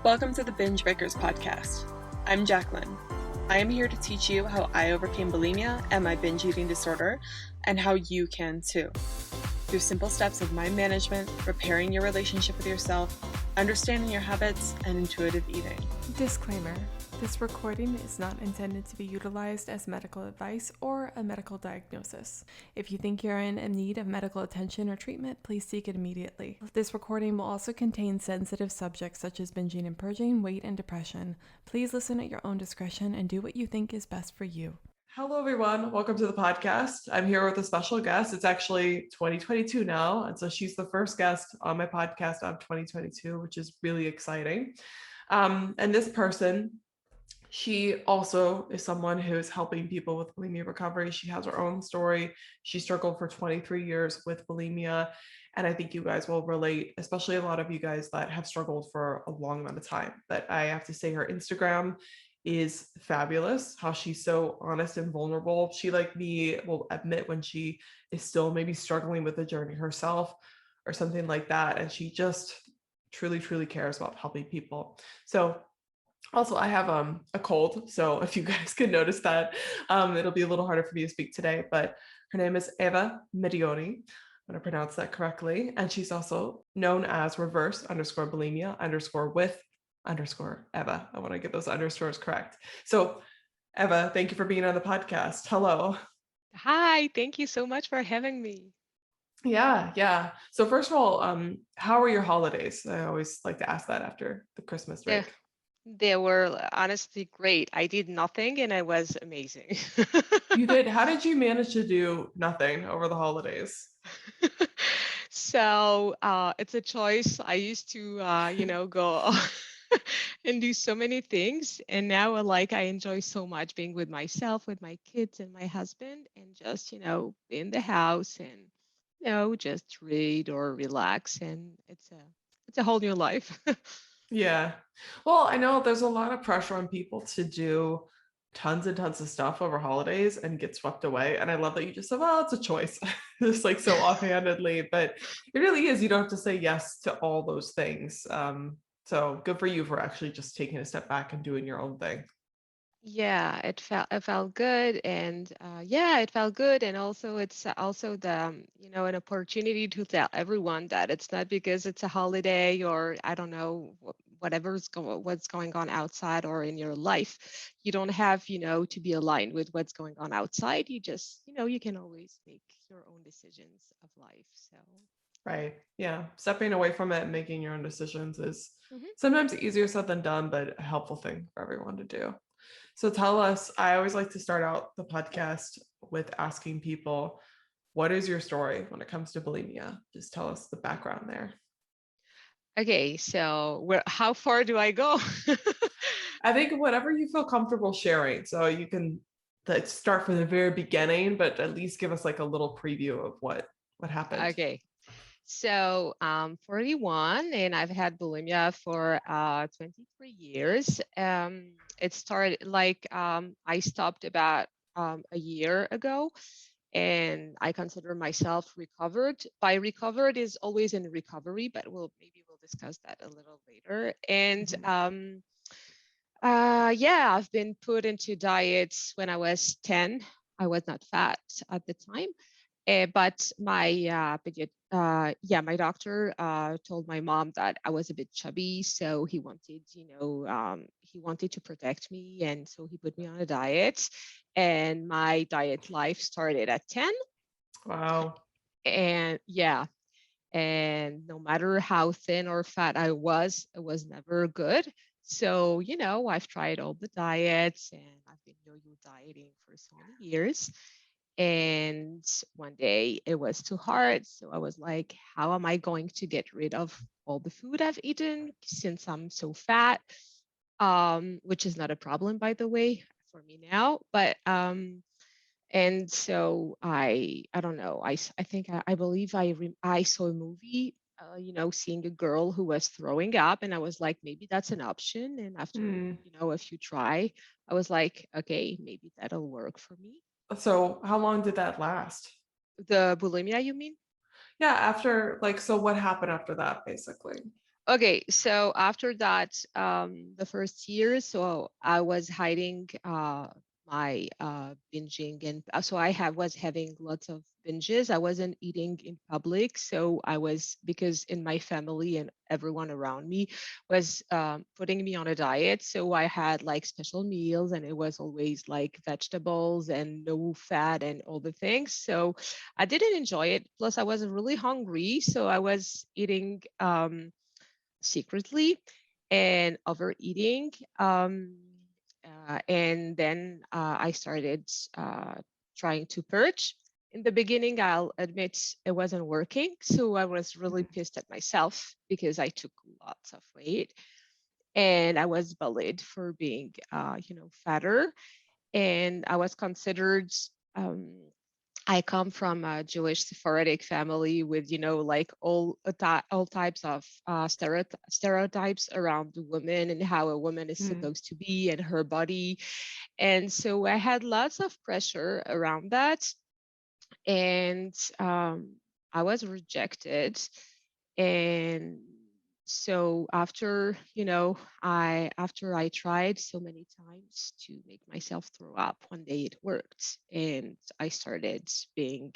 Welcome to the Binge Breakers podcast. I'm Jacqueline. I am here to teach you how I overcame bulimia and my binge eating disorder, and how you can too. Through simple steps of mind management, repairing your relationship with yourself, understanding your habits, and intuitive eating. Disclaimer: this recording is not intended to be utilized as medical advice or a medical diagnosis. If you think you're in need of medical attention or treatment, please seek it immediately. This recording will also contain sensitive subjects such as binging and purging, weight, and depression. Please listen at your own discretion and do what you think is best for you. Hello, everyone. Welcome to the podcast. I'm here with a special guest. It's actually 2022 now, and so she's the first guest on my podcast of 2022, which is really exciting. And this person, she also is someone who is helping people with bulimia recovery. She has her own story. She struggled for 23 years with bulimia, and I think you guys will relate, especially a lot of you guys that have struggled for a long amount of time. But I have to say her Instagram is fabulous, how she's so honest and vulnerable. She, like me, will admit when she is still maybe struggling with the journey herself or something like that. And she just truly cares about helping people. So also I have a cold, so if you guys could notice that, it'll be a little harder for me to speak today, but her name is Eva Medioni. I'm going to pronounce that correctly. And she's also known as reverse_bulimia_with_Eva. I want to get those underscores correct. So Eva, thank you for being on the podcast. Hello. Hi, thank you so much for having me. Yeah. So first of all, how were your holidays? I always like to ask that after the Christmas break. They were honestly great. I did nothing and it was amazing. You did? How did you manage to do nothing over the holidays? So it's a choice. I used to, go and do so many things. And now I enjoy so much being with myself, with my kids and my husband, and just, in the house and, just read or relax. And it's a whole new life. Yeah. Well, I know there's a lot of pressure on people to do tons and tons of stuff over holidays and get swept away. And I love that you just said, well, it's a choice, just like so offhandedly, but it really is. You don't have to say yes to all those things. So good for you for actually just taking a step back and doing your own thing. Yeah, it felt good, and it felt good, and also it's also the an opportunity to tell everyone that it's not because it's a holiday or I don't know what's going on outside or in your life. You don't have to be aligned with what's going on outside. You just you can always make your own decisions of life. So Right. Yeah. Stepping away from it and making your own decisions is Mhm. sometimes easier said than done, but a helpful thing for everyone to do. So tell us, I always like to start out the podcast with asking people, what is your story when it comes to bulimia? Just tell us the background there. Okay, so how far do I go? I think whatever you feel comfortable sharing. So you can start from the very beginning, but at least give us like a little preview of what happened. Okay. So I'm 41 and I've had bulimia for 23 years. It started I stopped about a year ago, and I consider myself recovered. By recovered is always in recovery, but we'll discuss that a little later. And I've been put into diets when I was 10. I was not fat at the time. But my doctor told my mom that I was a bit chubby, so he wanted, he wanted to protect me, and so he put me on a diet. And my diet life started at 10. Wow. And and no matter how thin or fat I was, it was never good. So, I've tried all the diets and I've been yo-yo dieting for so many years. And one day it was too hard. So I was like, how am I going to get rid of all the food I've eaten since I'm so fat? Which is not a problem, by the way, for me now. But and so I don't know. I think I believe I saw a movie. Seeing a girl who was throwing up, and I was like, maybe that's an option. And after if you try, I was like, okay, maybe that'll work for me. So how long did that last? The bulimia, you mean? Yeah, after so what happened after that, basically? Okay, so after that, the first year, so I was hiding my binging, and so was having lots of binges. I wasn't eating in public, so I was, because in my family and everyone around me was putting me on a diet, so I had like special meals, and it was always like vegetables and no fat and all the things. So I didn't enjoy it. Plus, I was really hungry, so I was eating secretly and overeating. And then I started trying to purge. In the beginning, I'll admit it wasn't working. So I was really pissed at myself because I took lots of weight and I was bullied for being, fatter. And I was considered um, I come from a Jewish Sephardic family with, like all types of stereotypes around the woman and how a woman is Mm. supposed to be and her body. And so I had lots of pressure around that. And I was rejected. And so after I tried so many times to make myself throw up, one day it worked, and I started being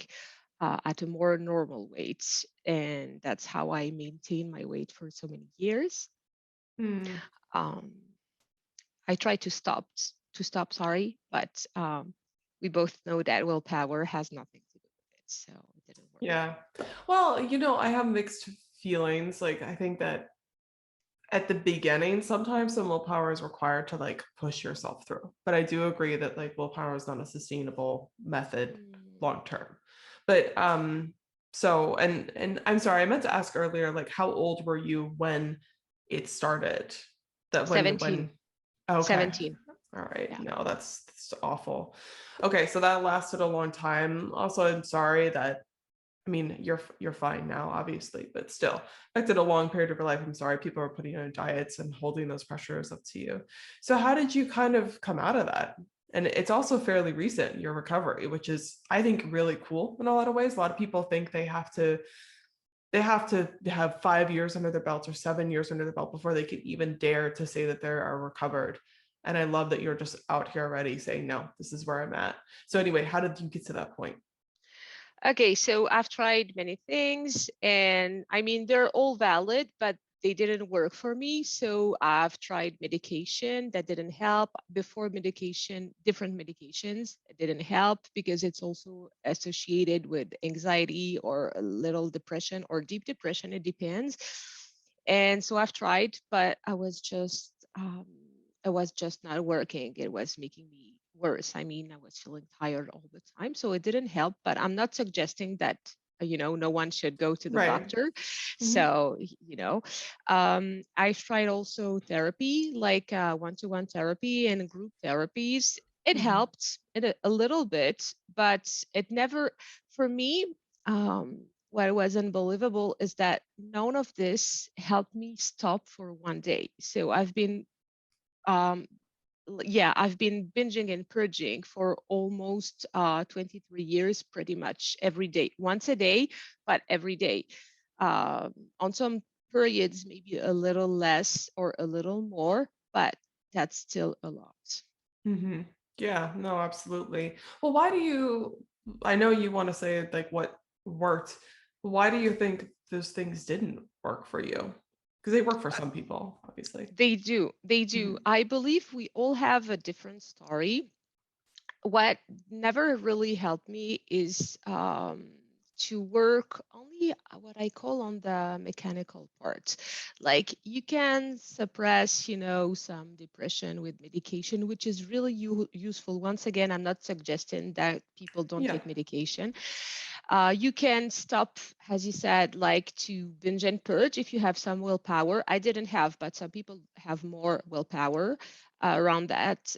at a more normal weight, and that's how I maintained my weight for so many years. Mm. um, I tried to stop, sorry, but we both know that willpower has nothing to do with it, so it didn't work. Yeah. Well, I have mixed feelings. Like, I think that at the beginning, sometimes some willpower is required to like push yourself through. But I do agree that like willpower is not a sustainable method long term. But so and I'm sorry, I meant to ask earlier, like how old were you when it started? That 17. okay. 17. All right. Yeah. No, that's awful. Okay, so that lasted a long time. Also, I'm sorry that I mean, you're fine now, obviously, but still, affected a long period of your life. I'm sorry people are putting you on diets and holding those pressures up to you. So how did you kind of come out of that? And it's also fairly recent, your recovery, which is, I think, really cool in a lot of ways. A lot of people think they have to have 5 years under their belt or 7 years under their belt before they can even dare to say that they are recovered. And I love that you're just out here already saying, no, this is where I'm at. So anyway, how did you get to that point? Okay, so I've tried many things, and I mean, they're all valid, but they didn't work for me. So I've tried medication that didn't help. Before medication, different medications didn't help because it's also associated with anxiety or a little depression or deep depression. It depends. And so I've tried, but it was just not working. It was making me worse. I mean, I was feeling tired all the time, so it didn't help. But I'm not suggesting that no one should go to the Right. doctor. Mm-hmm. So I've tried also therapy, like one-to-one therapy and group therapies. It Mm-hmm. helped a little bit, but it never, for me. What was unbelievable is that none of this helped me stop for one day. So um, I've been binging and purging for almost 23 years, pretty much every day, once a day, but every day. On some periods, maybe a little less or a little more, but that's still a lot. Mm-hmm. Yeah, no, absolutely. Well, I know you want to say like what worked. Why do you think those things didn't work for you? Because they work for some people, obviously. They do. They do. Mm-hmm. I believe we all have a different story. What never really helped me is to work only what I call on the mechanical part. Like you can suppress, some depression with medication, which is really useful. Once again, I'm not suggesting that people don't Yeah. take medication. You can stop, as you said, like to binge and purge if you have some willpower. I didn't have, but some people have more willpower around that.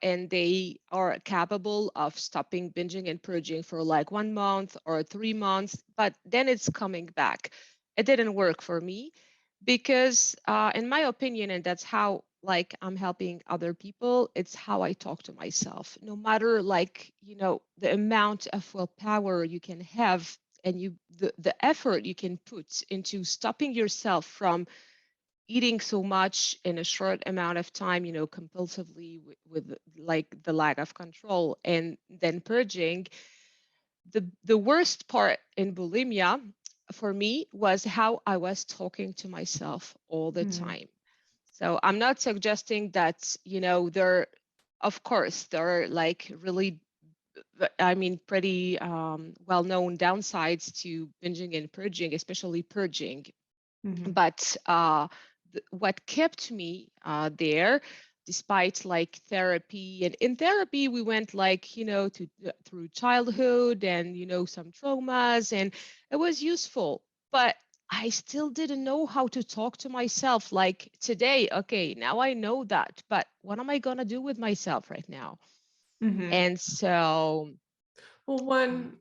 And they are capable of stopping binging and purging for like 1 month or 3 months, but then it's coming back. It didn't work for me because, in my opinion, and that's how like I'm helping other people, it's how I talk to myself. No matter like, the amount of willpower you can have and the effort you can put into stopping yourself from eating so much in a short amount of time, compulsively with like the lack of control, and then purging. The worst part in bulimia for me was how I was talking to myself all the Mhm. time. So I'm not suggesting that, of course, there are like really, I mean, pretty well-known downsides to binging and purging, especially purging. Mhm. But what kept me there, despite like therapy, and in therapy we went like, through childhood and, some traumas, and it was useful. But I still didn't know how to talk to myself like today. Okay, now I know that, but what am I going to do with myself right now? Mhm. And so, Well,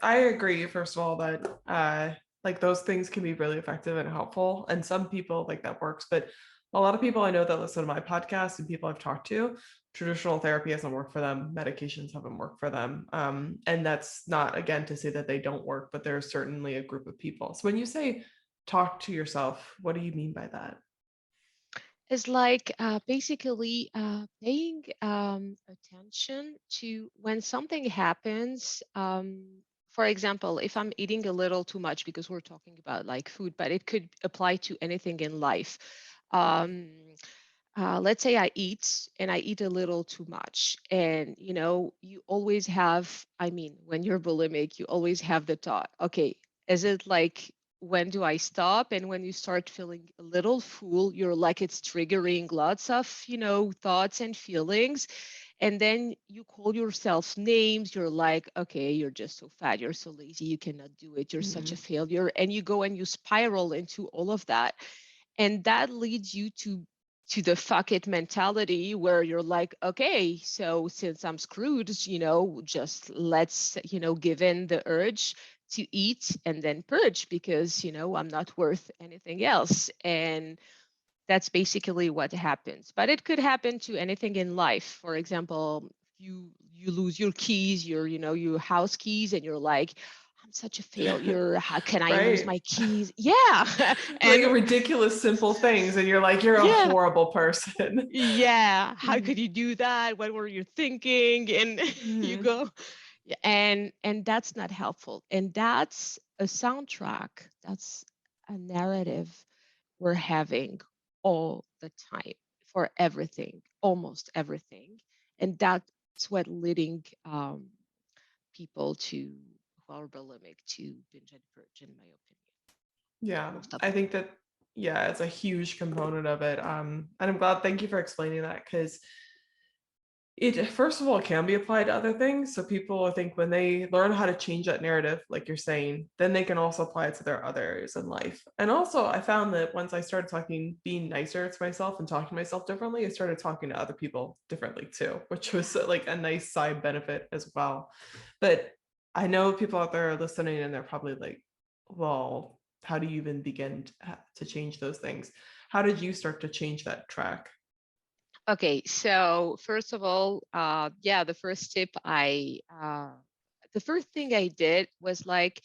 I agree, first of all, that like those things can be really effective and helpful. And some people like that works, but a lot of people I know that listen to my podcast and people I've talked to, traditional therapy hasn't worked for them, medications haven't worked for them. And that's not again to say that they don't work, but there's certainly a group of people. So when you say talk to yourself, what do you mean by that? it's like basically paying attention to when something happens. For example, if I'm eating a little too much, because we're talking about like food, but it could apply to anything in life. Um, let's say I eat and I eat a little too much, and you always have, I mean, when you're bulimic, you always have the thought, okay, is it like, when do I stop? And when you start feeling a little full, you're like, it's triggering lots of, thoughts and feelings. And then you call yourself names. You're like, okay, you're just so fat. You're so lazy. You cannot do it. You're such a Mhm. failure. And you go and you spiral into all of that. And that leads you to the fuck it mentality, where you're like, okay, so since I'm screwed, just let's, give in the urge to eat and then purge, because I'm not worth anything else. And that's basically what happens. But it could happen to anything in life. For example, you lose your keys, your house keys, and you're like, I'm such a failure. How can I lose Right. my keys? Yeah. Like And ridiculous simple things and you're like, you're a yeah. horrible person. Yeah, how Mhm. could you do that? What were you thinking? And you Mhm. go, yeah, and that's not helpful. And that's a soundtrack. That's a narrative we're having all the time for everything, almost everything. And that's what leading people to who are bulimic to binge and purge, in my opinion, Yeah, most of I the think time. that, yeah, it's a huge component of it. And I'm glad, thank you for explaining that, because it, first of all, can be applied to other things. So people, I think, when they learn how to change that narrative, like you're saying, then they can also apply it to their other areas in life. And also, I found that once I started talking, being nicer to myself and talking to myself differently, I started talking to other people differently too, which was like a nice side benefit as well. But I know people out there are listening and they're probably like, well, how do you even begin to change those things? How did you start to change that track? Okay, so first of all, yeah, the first thing I did was like,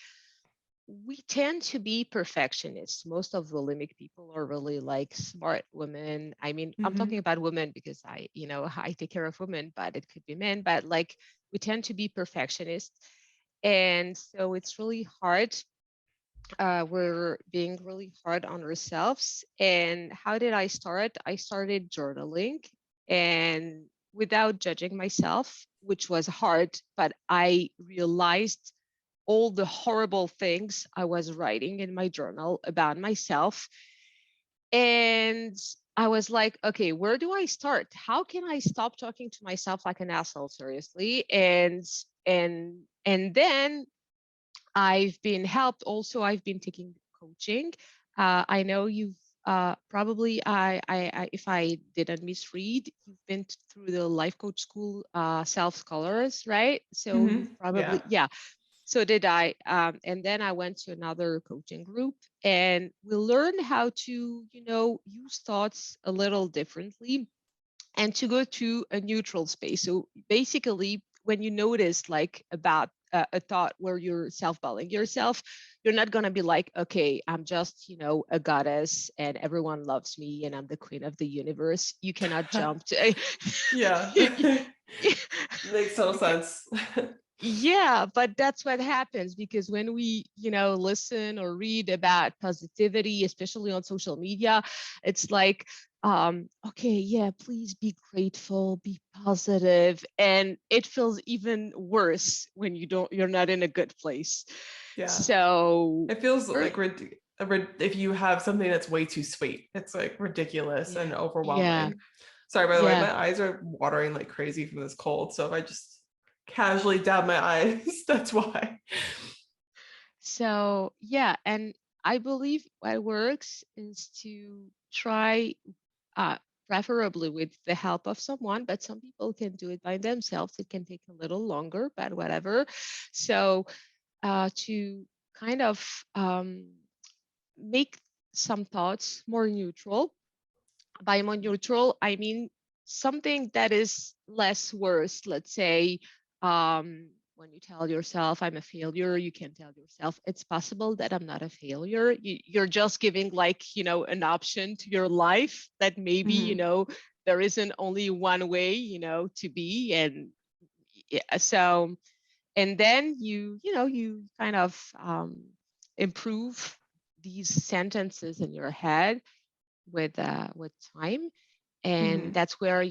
we tend to be perfectionists. Most of the bulimic people are really like smart women. I mean, I'm talking Mm-hmm. about women because I take care of women, but it could be men. But like, we tend to be perfectionists, and so it's really hard. We're being really hard on ourselves. And how did I start? I started journaling, and without judging myself, which was hard, but I realized all the horrible things I was writing in my journal about myself. And I was like, okay, where do I start? How can I stop talking to myself like an asshole, seriously? And then I've been helped. Also, I've been taking coaching. I know you've probably, if I didn't misread, you've been through the life coach school, self scholars, right? So Mm-hmm. you've Yeah. probably, yeah. So did I. And then I went to another coaching group, and we learned how to, use thoughts a little differently and to go to a neutral space. So basically, when you notice like a thought where you're self-bullying yourself, you're not going to be like, okay, I'm just, a goddess and everyone loves me and I'm the queen of the universe. You cannot jump to Yeah. Makes total you can, sense. yeah, but that's what happens because when we, listen or read about positivity, especially on social media, it's like, okay, yeah, please be grateful, be positive, and it feels even worse when you're not in a good place. Yeah. So, It feels like if you have something that's way too sweet, it's like ridiculous yeah, and yeah, overwhelming. Sorry, by the way, yeah. my eyes are watering like crazy from this cold. So if I just casually dab my eyes, that's why. So, yeah, and I believe what works is to try, uh, preferably with the help of someone, but some people can do it by themselves. It can take a little longer, but whatever. So, to kind of make some thoughts more neutral. By more neutral, I mean something that is less worse. Let's say, when you tell yourself, I'm a failure, you can tell yourself, it's possible that I'm not a failure. You're just giving, like, an option to your life that maybe, Mhm. there isn't only one way, to be. And yeah, so, and then you kind of improve these sentences in your head with time, and Mhm. that's where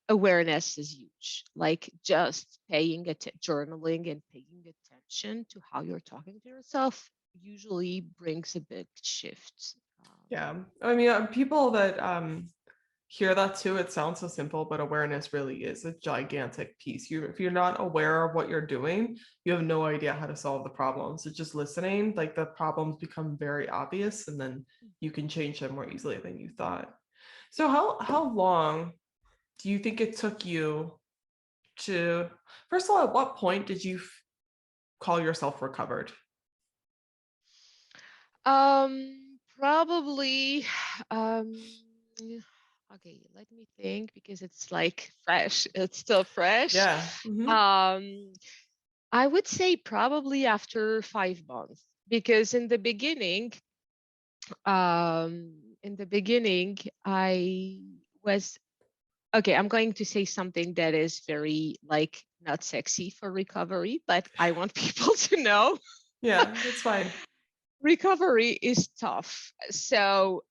awareness is huge, like just journaling and paying attention to how you're talking to yourself usually brings a big shift. Yeah. I mean, people that hear that too, it sounds so simple, but awareness really is a gigantic piece. If you're not aware of what you're doing, you have no idea how to solve the problem. So just listening, like the problems become very obvious, and then you can change them more easily than you thought. So how long do you think it took you to, first of all, at what point did you call yourself recovered? Probably, okay, let me think because it's like fresh. It's still fresh. Yeah. Hmm. Um, I would say probably after 5 months, because in the beginning, I was, okay, I'm going to say something that is very, like, not sexy for recovery, but I want people to know Yeah, that's fine. recovery is tough. So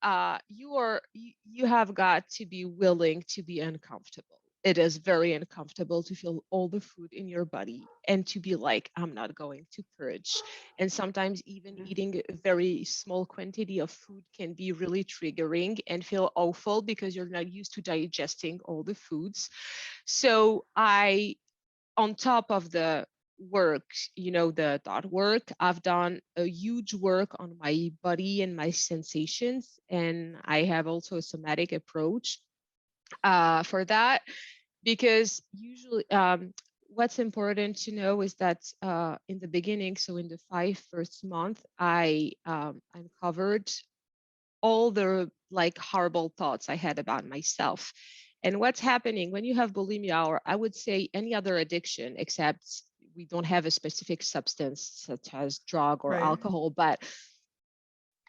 you have got to be willing to be uncomfortable. It is very uncomfortable to feel all the food in your body and to be like, I'm not going to purge. And sometimes even eating a very small quantity of food can be really triggering and feel awful because you're not used to digesting all the foods. So on top of the work, the thought work, I've done a huge work on my body and my sensations. And I have also a somatic approach for that, because usually, what's important to know is that in the beginning, so in the first 5 months, I uncovered all the, like, horrible thoughts I had about myself. And what's happening when you have bulimia, or I would say any other addiction, except we don't have a specific substance such as drug or Right. alcohol, but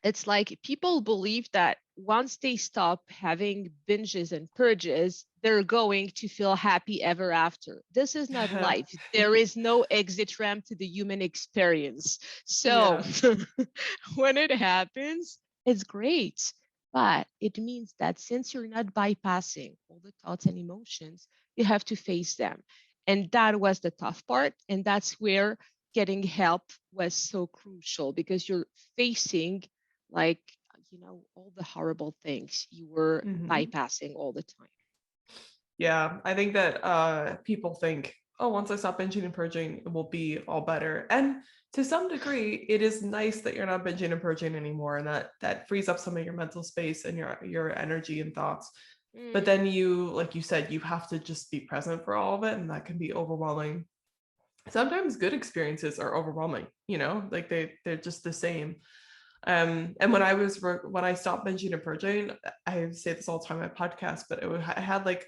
it's like people believe that once they stop having binges and purges, they're going to feel happy ever after. This is not life. There is no exit ramp to the human experience. So Yeah. when it happens, it's great. But it means that since you're not bypassing all the thoughts and emotions, you have to face them. And that was the tough part. And that's where getting help was so crucial, because you're facing, like, all the horrible things you were Hmm. bypassing all the time. Yeah, I think that people think, oh, once I stop binging and purging, it will be all better. And to some degree, it is nice that you're not binging and purging anymore, and that frees up some of your mental space and your energy and thoughts. But Mm. then you, like you said, you have to just be present for all of it, and that can be overwhelming. Sometimes good experiences are overwhelming, like they're just the same. And when I stopped binging and purging, I say this all the time on my podcast, but I had like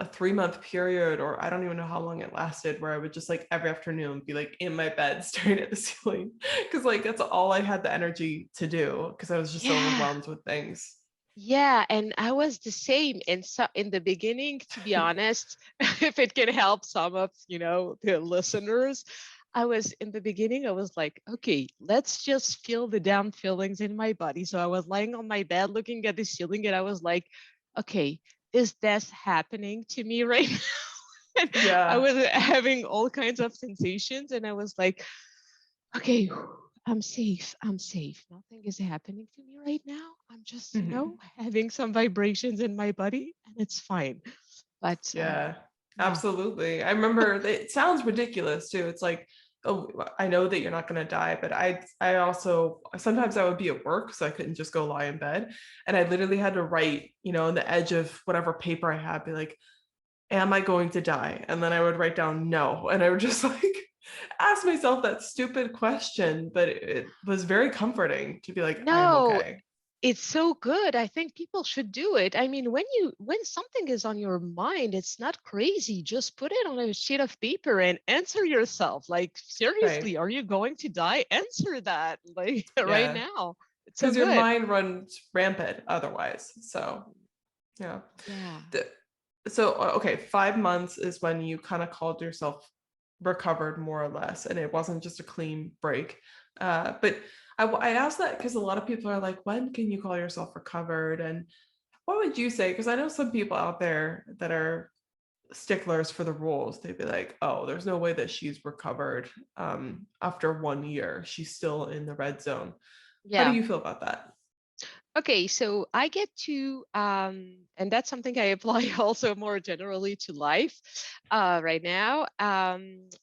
a 3-month period, or I don't even know how long it lasted, where I would just like every afternoon be like in my bed staring at the ceiling, because like that's all I had the energy to do, because I was just so Yeah. overwhelmed with things. Yeah, and I was the same in the beginning, to be honest, if it can help some of, the listeners. I was in the beginning, I was like, okay, let's just feel the damn feelings in my body. So I was lying on my bed looking at the ceiling and I was like, okay, is this happening to me right now? And I Yeah. was having all kinds of sensations and I was like, okay, I'm safe. I'm safe. Nothing is happening to me right now. I'm just, Mhm. having some vibrations in my body and it's fine. But Yeah, yeah. absolutely. I remember it sounds ridiculous too. It's like, oh, I know that you're not going to die, but I also sometimes I would be at work, so I couldn't just go lie in bed, and I literally had to write, on the edge of whatever paper I had, be like, am I going to die? And then I would write down no, and I would just like ask myself that stupid question, but it was very comforting to be like, I am No, okay. it's so good. I think people should do it. I mean, when something is on your mind, it's not crazy. Just put it on a sheet of paper and answer yourself. Like, Right. seriously, are you going to die? Answer that like right Yeah. now. It's so Because your good. mind runs rampant otherwise. So, yeah. Yeah. The- So, okay, 5 months is when you kind of called yourself recovered more or less, and it wasn't just a clean break. But I asked that because a lot of people are like, when can you call yourself recovered? And what would you say? Because I know some people out there that are sticklers for the rules. They'd be like, oh, there's no way that she's recovered after 1 year. She's still in the red zone. How do Yeah. you feel about that? Okay, so I get to, and that's something I apply also more generally to life right now,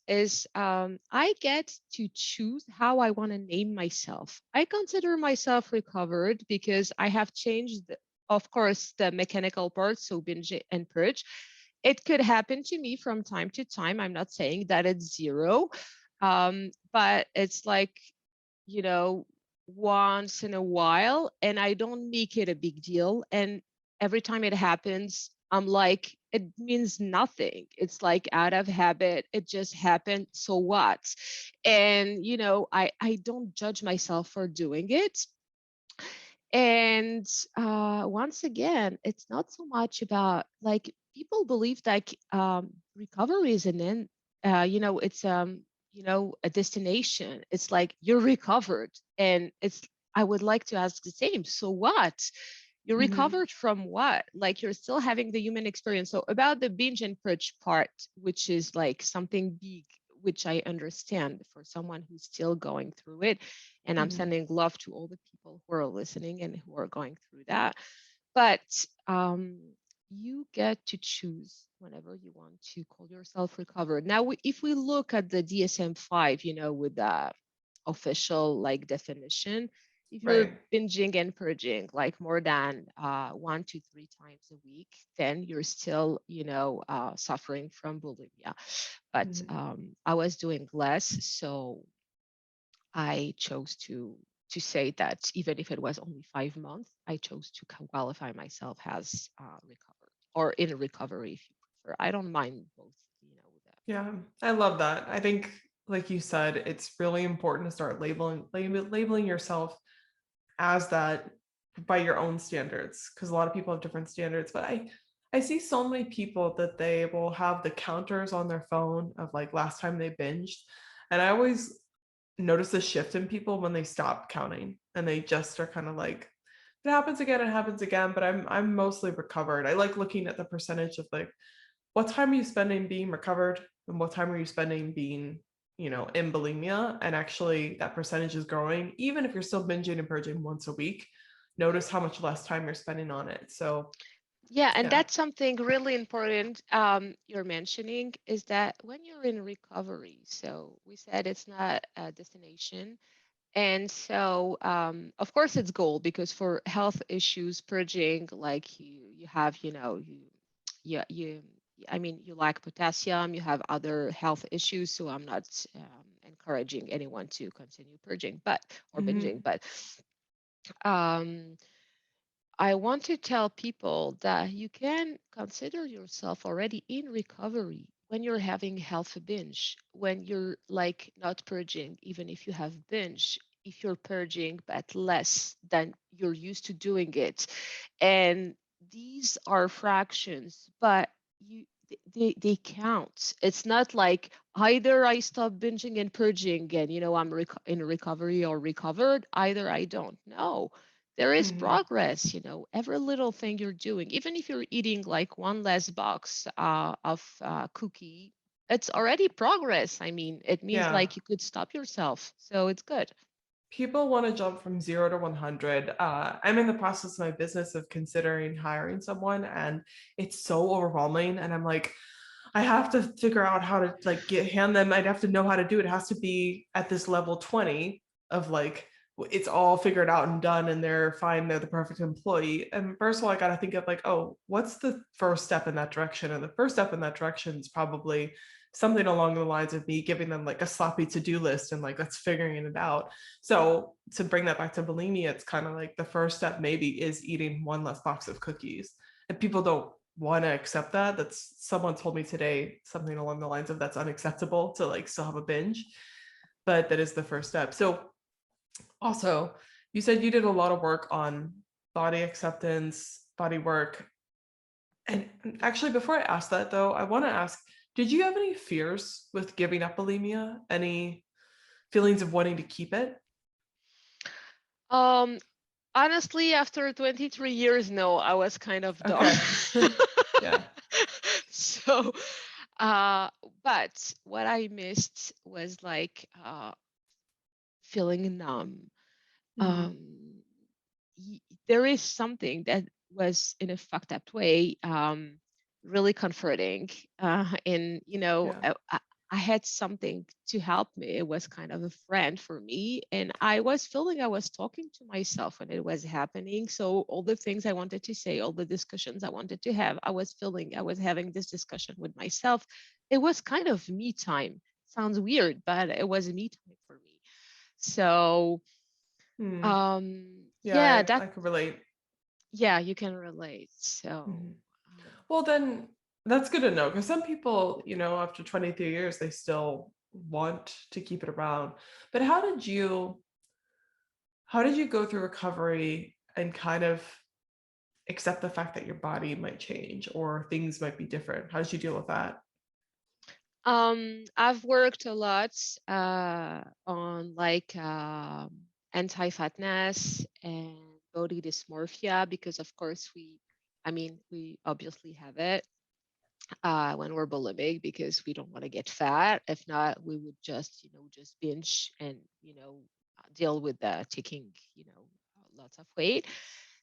is I get to choose how I want to name myself. I consider myself recovered because I have changed, of course, the mechanical part, so binge and purge. It could happen to me from time to time. I'm not saying that it's zero, but it's like, you know, once in a while, and I don't make it a big deal. And every time it happens, I'm like, it means nothing. It's like out of habit. It just happened. So what? And, I don't judge myself for doing it. And once again, it's not so much about like people believe like recovery is an end, it's a destination. It's like you're recovered, and it's. I would like to ask the same. So what? You're Mhm. recovered from what? Like you're still having the human experience. So about the binge and purge part, which is like something big, which I understand for someone who's still going through it. And I'm Mhm. sending love to all the people who are listening and who are going through that. But um, you get to choose whenever you want to call yourself recovered. Now, if we look at the DSM-5, with the official like definition, if you're Right. binging and purging like more than 1 to 3 times a week, then you're still, suffering from bulimia. But Mhm. I was doing less, so I chose to say that even if it was only 5 months, I chose to qualify myself as recovered or in recovery, if you prefer. I don't mind both, that. Yeah, I love that. I think, like you said, it's really important to start labeling yourself as that by your own standards, because a lot of people have different standards. But I see so many people that they will have the counters on their phone of like last time they binged, and I always notice a shift in people when they stop counting and they just are kind of like, it happens again, it happens again. But I'm mostly recovered. I like looking at the percentage of like, what time are you spending being recovered and what time are you spending being, in bulimia? And actually that percentage is growing. Even if you're still binging and purging once a week, notice how much less time you're spending on it. So Yeah, and yeah. that's something really important you're mentioning is that when you're in recovery, so we said it's not a destination. And so, of course, it's goal because for health issues, purging, like you have, you, I mean, you lack potassium, you have other health issues. So I'm not encouraging anyone to continue purging, or binging, Mhm. but um, I want to tell people that you can consider yourself already in recovery when you're having healthy binge, when you're like not purging, even if you have binge, if you're purging but less than you're used to doing it. And these are fractions, but they count. It's not like either I stop binging and purging and I'm in recovery or recovered, either I don't. No, there is Mhm. progress. Every little thing you're doing, even if you're eating like one less box of cookie, it's already progress. I mean, it means Yeah. like you could stop yourself, so it's good. People want to jump from 0 to 100. I'm in the process of my business of considering hiring someone, and it's so overwhelming. And I'm like, I have to figure out how to like hand them. I'd have to know how to do it. It has to be at this level 20 of like it's all figured out and done, and they're fine. They're the perfect employee. And first of all, I got to think of like, oh, what's the first step in that direction? And the first step in that direction is probably something along the lines of me giving them like a sloppy to-do list and like let's figuring it out. So to bring that back to bulimia, it's kind of like the first step maybe is eating one less box of cookies. And people don't want to accept that. That's someone told me today something along the lines of that's unacceptable to like still have a binge, but that is the first step. So also, you said you did a lot of work on body acceptance, body work. And actually, before I ask that though, I want to ask, did you have any fears with giving up bulimia? Any feelings of wanting to keep it? Um, Honestly, after 23 years, no, I was kind of done. Okay. Yeah. So, uh, but what I missed was like feeling numb. Mm, Um, there is something that was in a fucked up way really comforting. And, yeah. I had something to help me. It was kind of a friend for me. And I was feeling I was talking to myself when it was happening. So all the things I wanted to say, all the discussions I wanted to have, I was feeling I was having this discussion with myself. It was kind of me time. Sounds weird, but it was me time for me. So Mm, yeah, yeah, I could relate. yeah, you can relate. So, Mhm. Well, then that's good to know because some people, after 23 years, they still want to keep it around. But how did you go through recovery and kind of accept the fact that your body might change or things might be different? How did you deal with that? I've worked a lot on like anti-fatness and body dysmorphia because, of course, we obviously have it when we're bulimic because we don't want to get fat. If not, we would just binge and deal with taking lots of weight.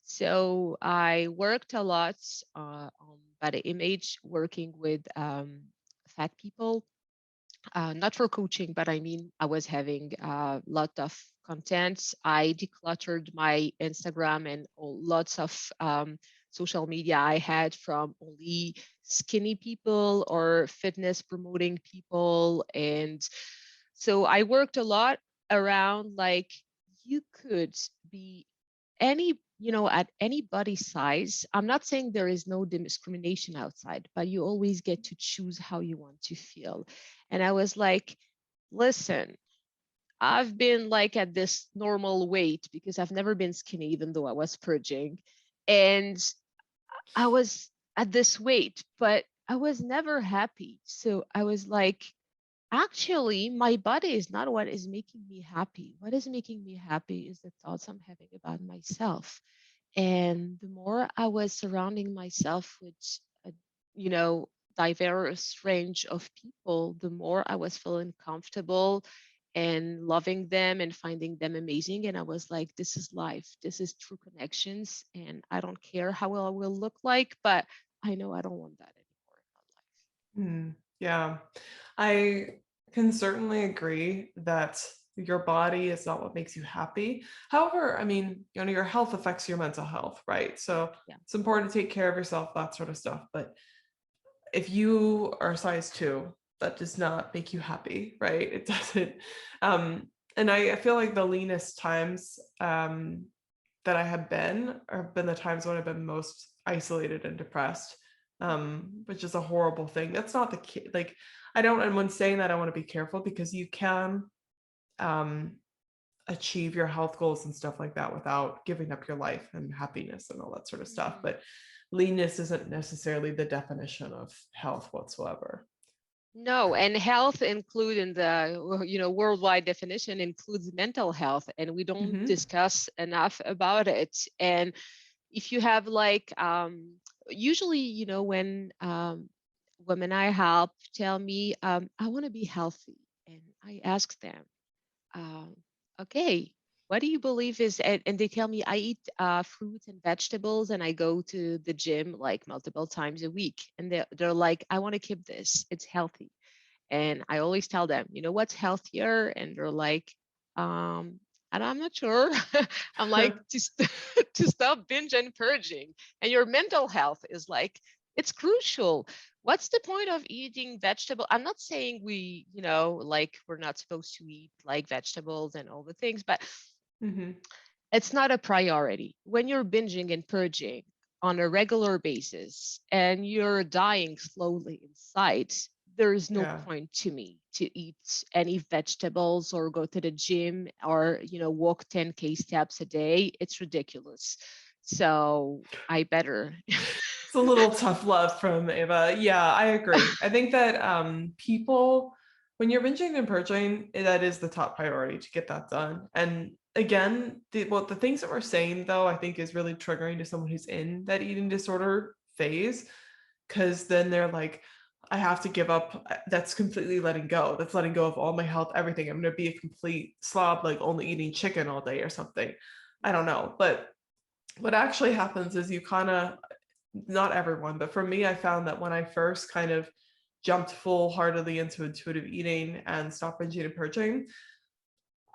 So I worked a lot on body image, working with fat people, not for coaching, but I mean, I was having a lot of content. I decluttered my Instagram and lots of social media I had from only skinny people or fitness promoting people. And so I worked a lot around like you could be at any body size. I'm not saying there is no discrimination outside, but you always get to choose how you want to feel. And I was like, listen, I've been like at this normal weight because I've never been skinny, even though I was purging. And I was at this weight, but I was never happy. So I was like, actually, my body is not what is making me happy. What is making me happy is the thoughts I'm having about myself. And the more I was surrounding myself with, a, you know, diverse range of people, the more I was feeling comfortable and loving them and finding them amazing. And I was like, this is life. This is true connections. And I don't care how well I will look like, but I know I don't want that anymore Yeah, I can certainly agree that your body is not what makes you happy. However, I mean, your health affects your mental health, right? So in my life. it's important to take care of yourself, that sort of stuff. But if you are a size 2, that does not make you happy, right? It doesn't. And I feel like the leanest times, that I have been the times when I've been most isolated and depressed, which is a horrible thing. That's not the case. Like, and when saying that, I want to be careful, because you can um, achieve your health goals and stuff like that without giving up your life and happiness and all that sort of stuff. But leanness isn't necessarily the definition of health whatsoever. No, and health include in the, worldwide definition includes mental health, and we don't discuss enough about it. And if you have like, usually, when women I help tell me, I want to be healthy, and I ask them, okay, what do you believe is, and they tell me I eat fruits and vegetables, and I go to the gym like multiple times a week, and they're like, I want to keep this, it's healthy. And I always tell them, what's healthier? And they're like, and I'm not sure. I'm like, to stop binge and purging. And your mental health is like, it's crucial. What's the point of eating vegetable? I'm not saying we, like we're not supposed to eat like vegetables and all the things, but it's not a priority. When you're binging and purging on a regular basis and you're dying slowly inside, there is no point to me to eat any vegetables or go to the gym or, walk 10K steps a day. It's ridiculous. So I better. It's a little tough love from Ava. Yeah, I agree. I think that people, when you're binging and purging, that is the top priority to get that done. And again, the things that we're saying, though, I think is really triggering to someone who's in that eating disorder phase, because then they're like, I have to give up. That's completely letting go. That's letting go of all my health, everything. I'm going to be a complete slob, like only eating chicken all day or something. I don't know. But what actually happens is you kind of, not everyone, but for me, I found that when I first kind of jumped full-heartedly into intuitive eating and stopped binging and purging,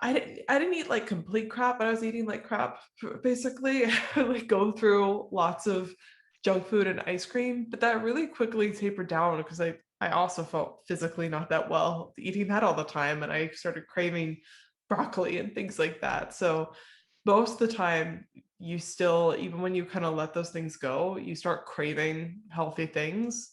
I didn't eat like complete crap, but I was eating like crap, basically. Like go through lots of junk food and ice cream, but that really quickly tapered down because I also felt physically not that well eating that all the time, and I started craving broccoli and things like that. So most of the time, you still, even when you kind of let those things go, you start craving healthy things.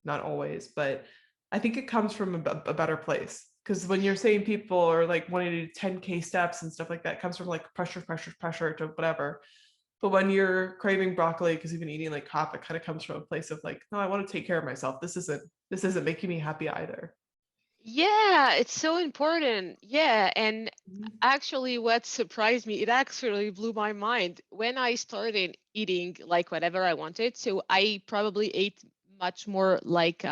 Not always, but I think it comes from a better place. Because when you're saying people are like wanting to do 10K steps and stuff like that, it comes from like pressure to whatever. But when you're craving broccoli because you've been eating like crap, it kind of comes from a place of like, no, I want to take care of myself. This isn't making me happy either. Yeah, it's so important. Yeah. And actually, what surprised me, it actually blew my mind when I started eating like whatever I wanted. So I probably ate much more like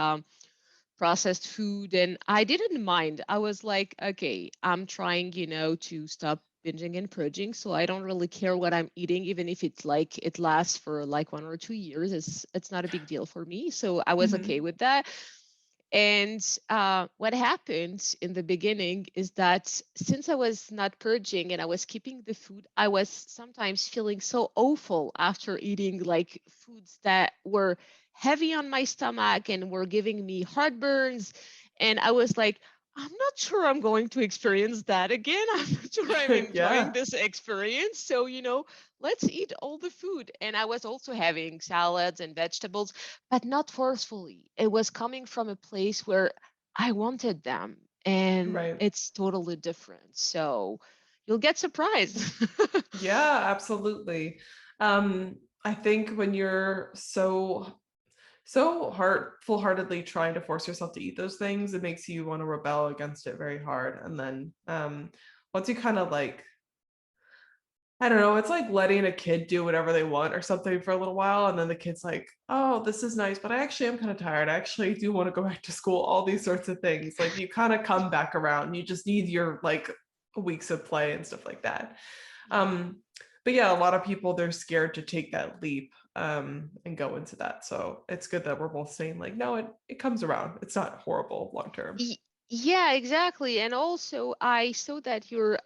processed food, and I didn't mind. I was like, okay, I'm trying, to stop binging and purging, so I don't really care what I'm eating, even if it's like it lasts for like 1 or 2 years. It's not a big deal for me. So I was okay with that. And what happened in the beginning is that since I was not purging and I was keeping the food, I was sometimes feeling so awful after eating like foods that were heavy on my stomach and were giving me heartburns. And I was like, I'm not sure I'm going to experience that again. I'm not sure I'm enjoying this experience. So, let's eat all the food. And I was also having salads and vegetables, but not forcefully. It was coming from a place where I wanted them, and it's totally different. So you'll get surprised. Yeah, absolutely. I think when you're so full-heartedly trying to force yourself to eat those things, it makes you want to rebel against it very hard. And then once you kind of like, I don't know, it's like letting a kid do whatever they want or something for a little while, and then the kid's like, oh, this is nice, but I actually am kind of tired. I actually do want to go back to school, all these sorts of things. Like you kind of come back around. You just need your like weeks of play and stuff like that. But yeah, a lot of people, they're scared to take that leap and go into that. So it's good that we're both saying like, no, it comes around. It's not horrible long term. Yeah, exactly. And also I saw that you're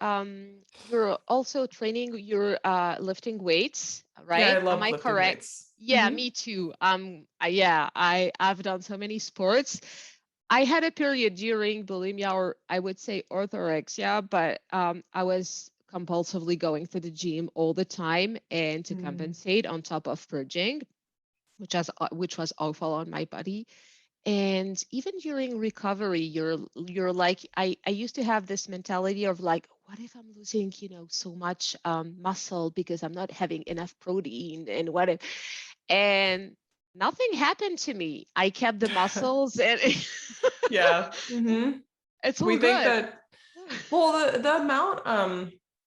also training, you're lifting weights, Yeah, I right? Am love I lifting correct? weights. Yeah, me too. Yeah, I've done so many sports. I had a period during bulimia, or I would say orthorexia, but I was compulsively going to the gym all the time, and to Mm. compensate on top of purging, which was awful on my body. And even during recovery, you're like, I used to have this mentality of like, what if I'm losing, so much muscle because I'm not having enough protein, and what if, and nothing happened to me. I kept the muscles, and Yeah. Hmm. it's all We think good. that, well, the amount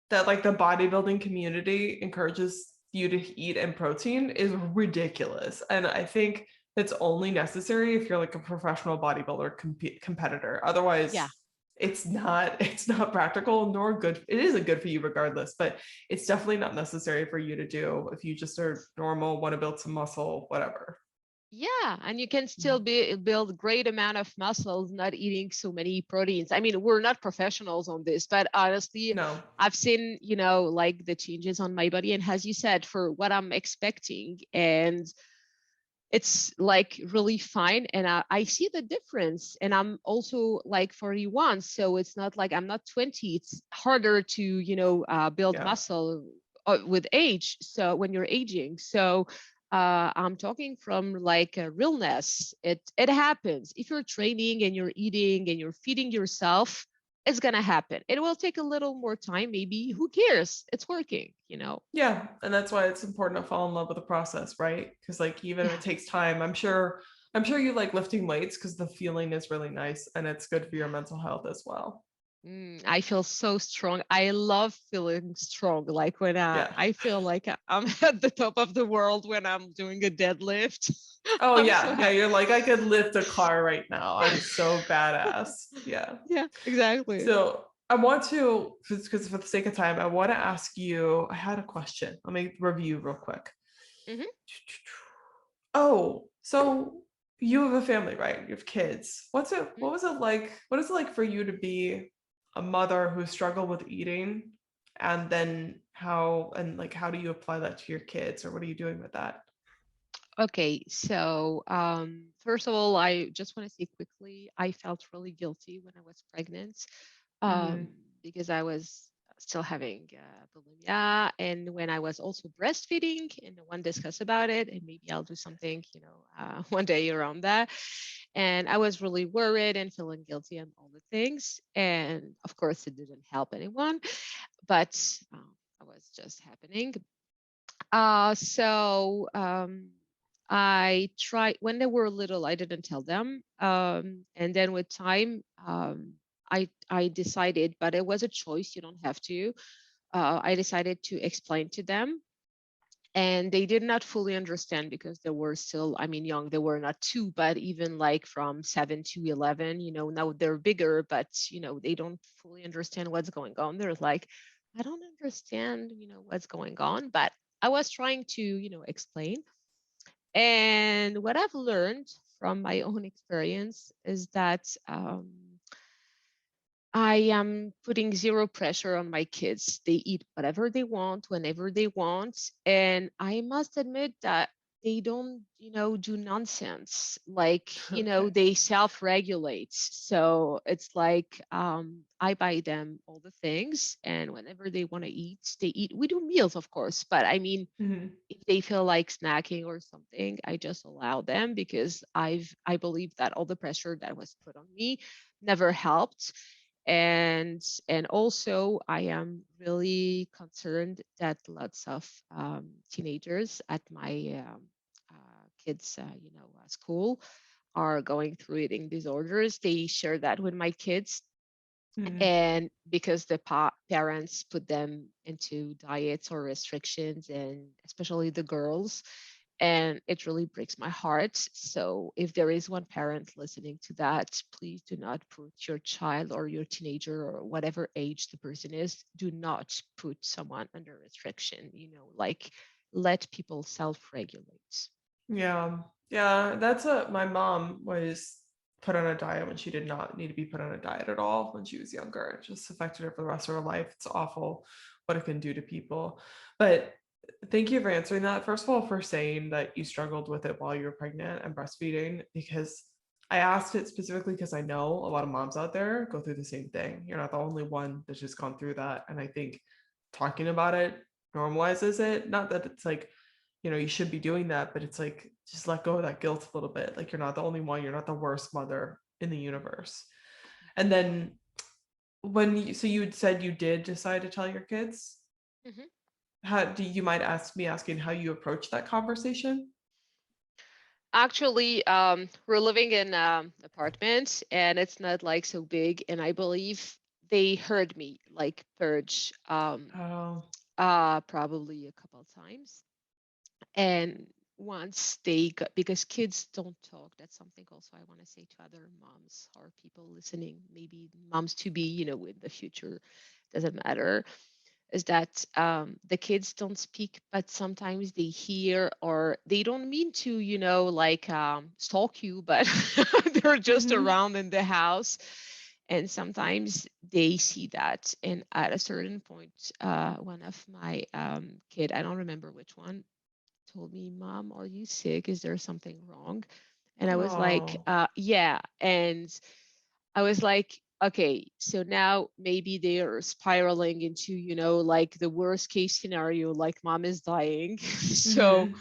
that like the bodybuilding community encourages you to eat and protein is ridiculous. And I think it's only necessary if you're like a professional bodybuilder competitor. Yeah. Otherwise, it's not practical nor good. It isn't good for you regardless, but it's definitely not necessary for you to do if you just are normal, want to build some muscle, whatever. Yeah, and you can Yeah. still build great amount of muscles not eating so many proteins. I mean, we're not professionals on this, but honestly, No. I've seen, like the changes on my body, and as you said, for what I'm expecting, and it's like really fine. And I see the difference, and I'm also like 41, so it's not like I'm not 20. It's harder to, build Yeah. muscle with age. So when you're aging, so I'm talking from like a realness. It happens if you're training and you're eating and you're feeding yourself. It's gonna happen. It will take a little more time, maybe. Who cares? It's working. Yeah, and that's why it's important to fall in love with the process, right? Because like even if Yeah. it takes time, I'm sure you like lifting weights because the feeling is really nice and it's good for your mental health as well. I feel so strong. I love feeling strong. Like when Yeah. I feel like I'm at the top of the world when I'm doing a deadlift. Oh I'm so yeah, yeah. happy. You're like, I could lift a car right now. I'm so badass. Yeah. Yeah, exactly. So I want to, because for the sake of time, I want to ask you. I had a question. Let me review real quick. Hmm. Oh, so you have a family, right? You have kids. What was it like? What is it like for you to be a mother who struggled with eating? And then how do you apply that to your kids, or what are you doing with that? Okay, so first of all, I just want to say quickly, I felt really guilty when I was pregnant, Mm-hmm. um, because I was still having bulimia, and when I was also breastfeeding, and no one discussed about it, and maybe I'll do something, one day around that. And I was really worried and feeling guilty and all the things, and of course, it didn't help anyone, but I was just happening. So I tried when they were little. I didn't tell them, and then with time, I decided, but it was a choice. You don't have to. I decided to explain to them, and they did not fully understand because they were still, I mean, young. They were not two, but even like from 7 to 11. Now they're bigger, but they don't fully understand what's going on. They're like, I don't understand, what's going on, but I was trying to, explain. And what I've learned from my own experience is that I am putting zero pressure on my kids. They eat whatever they want, whenever they want. And I must admit that they don't, do nonsense. Like, Okay. they self regulate. So it's like I buy them all the things. And whenever they want to eat, they eat. We do meals, of course. But I mean, Mm-hmm. if they feel like snacking or something, I just allow them because I believe that all the pressure that was put on me never helped. And also I am really concerned that lots of teenagers at my kids school are going through eating disorders. They share that with my kids, Mm-hmm. and because the parents put them into diets or restrictions, and especially the girls, and it really breaks my heart. So if there is one parent listening to that, please do not put your child or your teenager or whatever age the person is, do not put someone under restriction, like let people self-regulate. Yeah. Yeah. My mom was put on a diet when she did not need to be put on a diet at all when she was younger. It just affected her for the rest of her life. It's awful what it can do to people. But thank you for answering that. First of all, for saying that you struggled with it while you were pregnant and breastfeeding, because I asked it specifically because I know a lot of moms out there go through the same thing. You're not the only one that's just gone through that. And I think talking about it normalizes it. Not that it's like, you should be doing that, but it's like, just let go of that guilt a little bit. Like, you're not the only one. You're not the worst mother in the universe. And then so you had said you did decide to tell your kids. Mhm. How do you mind asking how you approach that conversation? Actually, we're living in apartment and it's not like so big. And I believe they heard me like purge Oh. probably a couple of times. And once they got, because kids don't talk, that's something also I want to say to other moms or people listening, maybe moms to be, in the future, doesn't matter, is that the kids don't speak, but sometimes they hear or they don't mean to, like stalk you, but they're just Mm-hmm. around in the house. And sometimes they see that. And at a certain point, one of my kid, I don't remember which one, told me, "Mom, are you sick? Is there something wrong?" And I was like, Oh. yeah. And I was like, okay, so now maybe they are spiraling into, like the worst case scenario, like mom is dying. So Mm-hmm.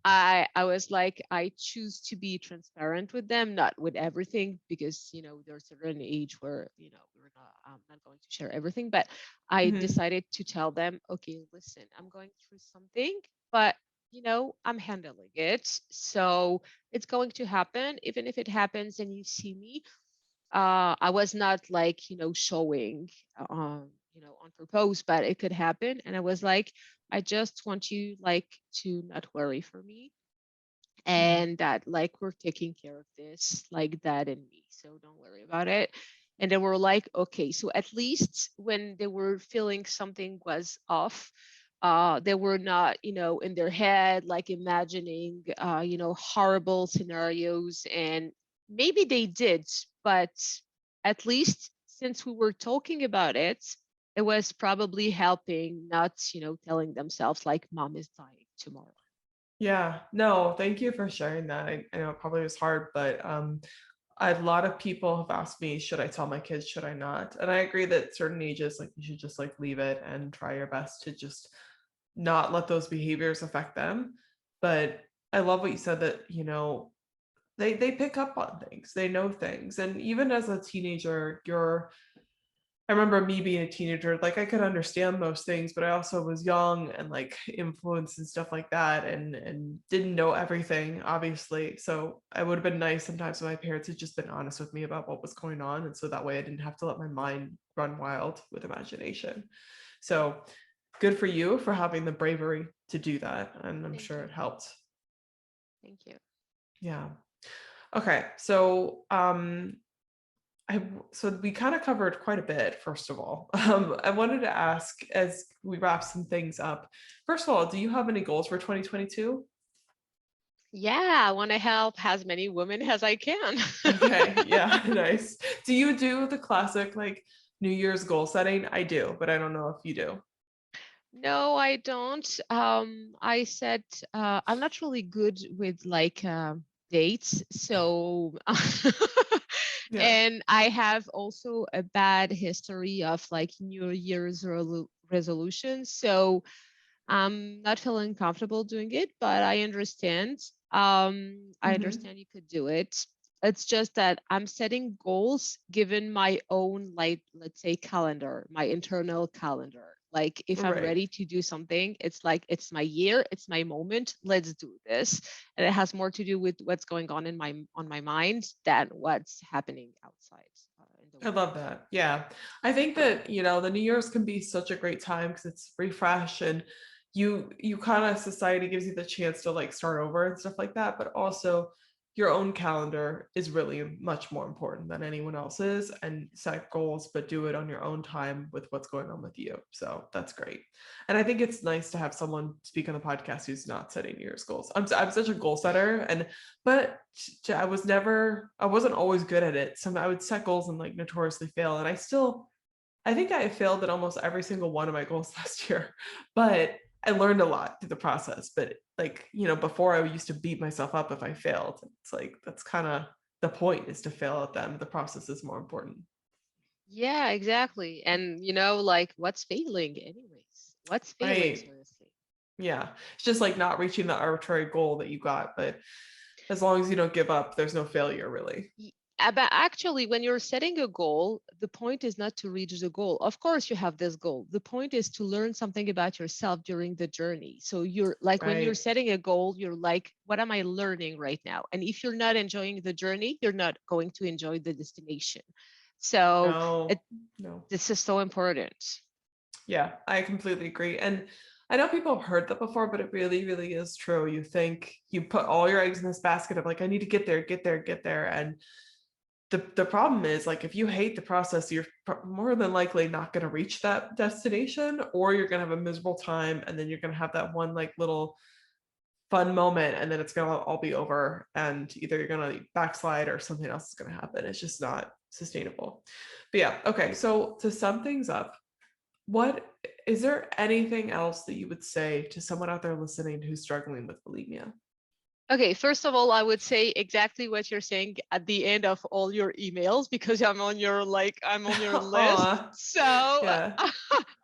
I was like, I choose to be transparent with them, not with everything, because there's a certain age where we're not I'm not going to share everything, but I Mm-hmm. decided to tell them, okay, listen, I'm going through something, but I'm handling it. So it's going to happen. Even if it happens and you see me, I was not like, showing, on purpose, but it could happen. And I was like, I just want you like to not worry for me, Yeah. and that like we're taking care of this, like dad and me. So don't worry about it. And they were like, okay. So at least when they were feeling something was off, they were not, in their head, like imagining, horrible scenarios. And maybe they did, but at least since we were talking about it, it was probably helping, not, telling themselves like mom is dying tomorrow. Yeah. No, thank you for sharing that. I know it probably was hard, but a lot of people have asked me, should I tell my kids, should I not? And I agree that certain ages, like, you should just like leave it and try your best to just not let those behaviors affect them. But I love what you said, that, they pick up on things, they know things. And even as a teenager, I remember me being a teenager, like, I could understand most things, but I also was young and like influenced and stuff like that, and didn't know everything, obviously. So I would have been nice sometimes if my parents had just been honest with me about what was going on. And so that way I didn't have to let my mind run wild with imagination. So good for you for having the bravery to do that. And I'm Thank sure you. it helped. Thank you. Yeah. Okay. So so we kind of covered quite a bit, first of all. I wanted to ask, as we wrap some things up, first of all, do you have any goals for 2022? Yeah, I want to help as many women as I can. Okay, yeah, nice. Do you do the classic like New Year's goal setting? I do, but I don't know if you do. No, I don't. I said I'm not really good with like dates, so Yeah. and I have also a bad history of like New Year's resolutions, so I'm not feeling comfortable doing it, but I understand. I Mm-hmm. understand you could do it. It's just that I'm setting goals given my own, like, let's say, calendar, my internal calendar. Like, if I'm Right. ready to do something, it's like, it's my year, it's my moment, let's do this. And it has more to do with what's going on in my mind than what's happening outside in the I world. love that. Yeah. I think that, the New Year's can be such a great time because it's refresh, and you kind of, society gives you the chance to like start over and stuff like that, but also your own calendar is really much more important than anyone else's, and set goals, but do it on your own time with what's going on with you. So that's great. And I think it's nice to have someone speak on the podcast who's not setting New Year's goals. I'm such a goal setter, but I wasn't always good at it. I would set goals and like notoriously fail. And I think I failed at almost every single one of my goals last year, but I learned a lot through the process. But like, before, I used to beat myself up if I failed. It's like, that's kind of the point, is to fail at them. The process is more important. Yeah, exactly. And like what's failing anyways? What's failing, Right. seriously? Yeah. It's just like not reaching the arbitrary goal that you got, but as long as you don't give up, there's no failure really. But actually, when you're setting a goal, the point is not to reach the goal. Of course, you have this goal. The point is to learn something about yourself during the journey. So you're like, when you're Right. setting a goal, you're like, what am I learning right now? And if you're not enjoying the journey, you're not going to enjoy the destination. So No. this is so important. Yeah, I completely agree. And I know people have heard that before, but it really, really is true. You think you put all your eggs in this basket of like, I need to get there, get there, get there. And the problem is, like, if you hate the process, you're more than likely not going to reach that destination, or you're going to have a miserable time, and then you're going to have that one like little fun moment, and then it's going to all be over, and either you're going to backslide or something else is going to happen. It's just not sustainable. But yeah, okay, so to sum things up, what is there anything else that you would say to someone out there listening who's struggling with bulimia? Okay, first of all, I would say exactly what you're saying at the end of all your emails, because I'm on your list. Aw, So yeah.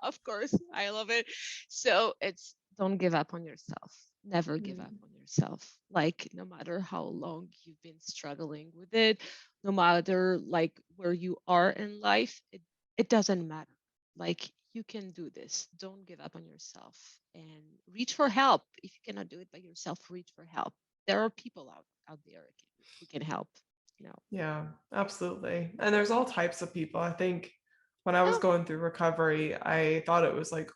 of course, I love it. So it's, don't give up on yourself. Never give up on yourself. Like, no matter how long you've been struggling with it, no matter like where you are in life, it doesn't matter. Like, you can do this. Don't give up on yourself and reach for help. If you cannot do it by yourself, reach for help. There are people out there who can help, you know. Yeah, absolutely. And there's all types of people. I think when I was Yeah. going through recovery, I thought it was like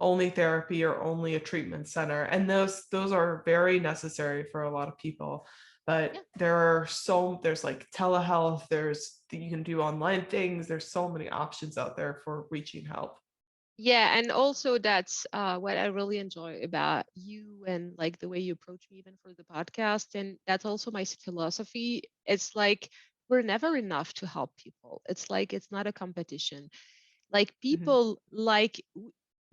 only therapy or only a treatment center. And those are very necessary for a lot of people. But Yeah. there's like telehealth, you can do online things. There's so many options out there for reaching help. Yeah, and also that's what I really enjoy about you, and like the way you approach me even for the podcast. And that's also my philosophy. It's like, we're never enough to help people. It's like, it's not a competition. Like, Mhm. people like,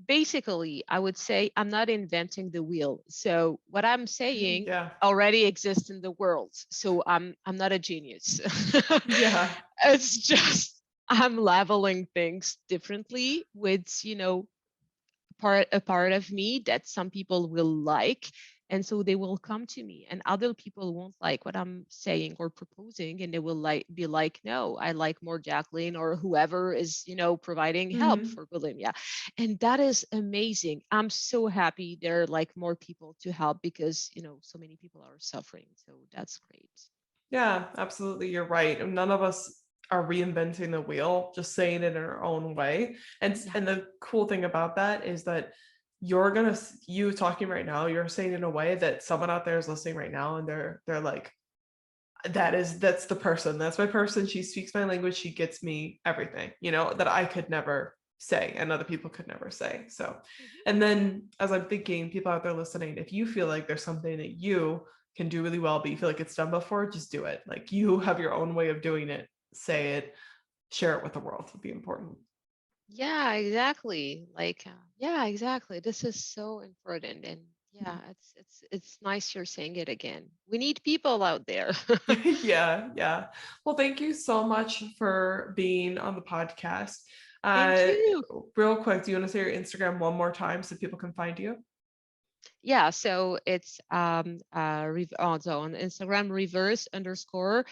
basically, I would say I'm not inventing the wheel. So what I'm saying Yeah. already exists in the world. So I'm not a genius. Yeah. It's just, I'm leveling things differently with, a part of me that some people will like, and so they will come to me, and other people won't like what I'm saying or proposing, and they will be like, no, I like more Jacqueline or whoever is, providing help Mhm. for bulimia. And that is amazing. I'm so happy there are like more people to help, because so many people are suffering, so that's great. Yeah, absolutely. You're right. None of us are reinventing the wheel, just saying it in our own way. And Yeah. and the cool thing about that is that you talking right now, you're saying in a way that someone out there is listening right now, and they're like, that's the person. That's my person. She speaks my language. She gets me everything, that I could never say and other people could never say. So, Mhm. and then as I'm thinking, people out there listening, if you feel like there's something that you can do really well, but you feel like it's done before, just do it. Like, you have your own way of doing it. Say it, share it with the world would be important. Yeah, exactly. Like, yeah, exactly. This is so important, and yeah, it's nice you're saying it again. We need people out there. Yeah, yeah. Well, thank you so much for being on the podcast. Thank Uh, you. Real quick, do you want to say your Instagram one more time so people can find you? Yeah, so it's so on Instagram, reverse_bulimia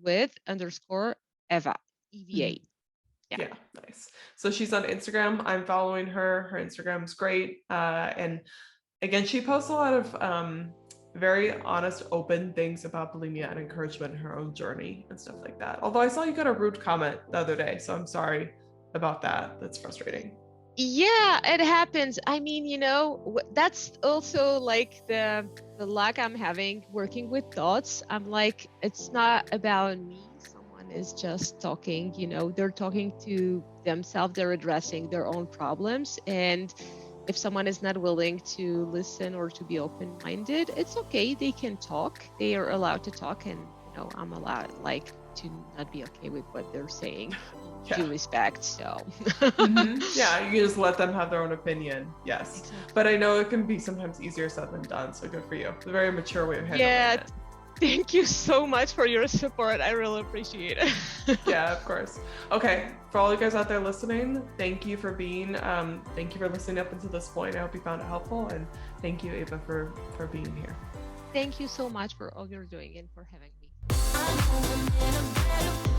_with _Eva, EVA. Mhm. Yeah. Yeah, nice. So she's on Instagram. I'm following her. Her Instagram's great. And again, she posts a lot of very honest, open things about bulimia and encouragement in her own journey and stuff like that. Although I saw you got a rude comment the other day, so I'm sorry about that. That's frustrating. Yeah, it happens. I mean, that's also like the luck I'm having working with thoughts. I'm like, it's not about me. Someone is just talking, they're talking to themselves, they're addressing their own problems. And if someone is not willing to listen or to be open-minded, it's okay. They can talk. They are allowed to talk, and I'm allowed like to not be okay with what they're saying. Yeah. Due respect. So Yeah, you can just let them have their own opinion. Yes. Exactly. But I know it can be sometimes easier said than done. So good for you. It's a very mature way of handling Yeah, it. Thank you so much for your support. I really appreciate it. Yeah, of course. Okay, for all you guys out there listening, thank you for listening up until this point. I hope you found it helpful, and thank you, Ava, for being here. Thank you so much for all you're doing and for having me. I'm in a better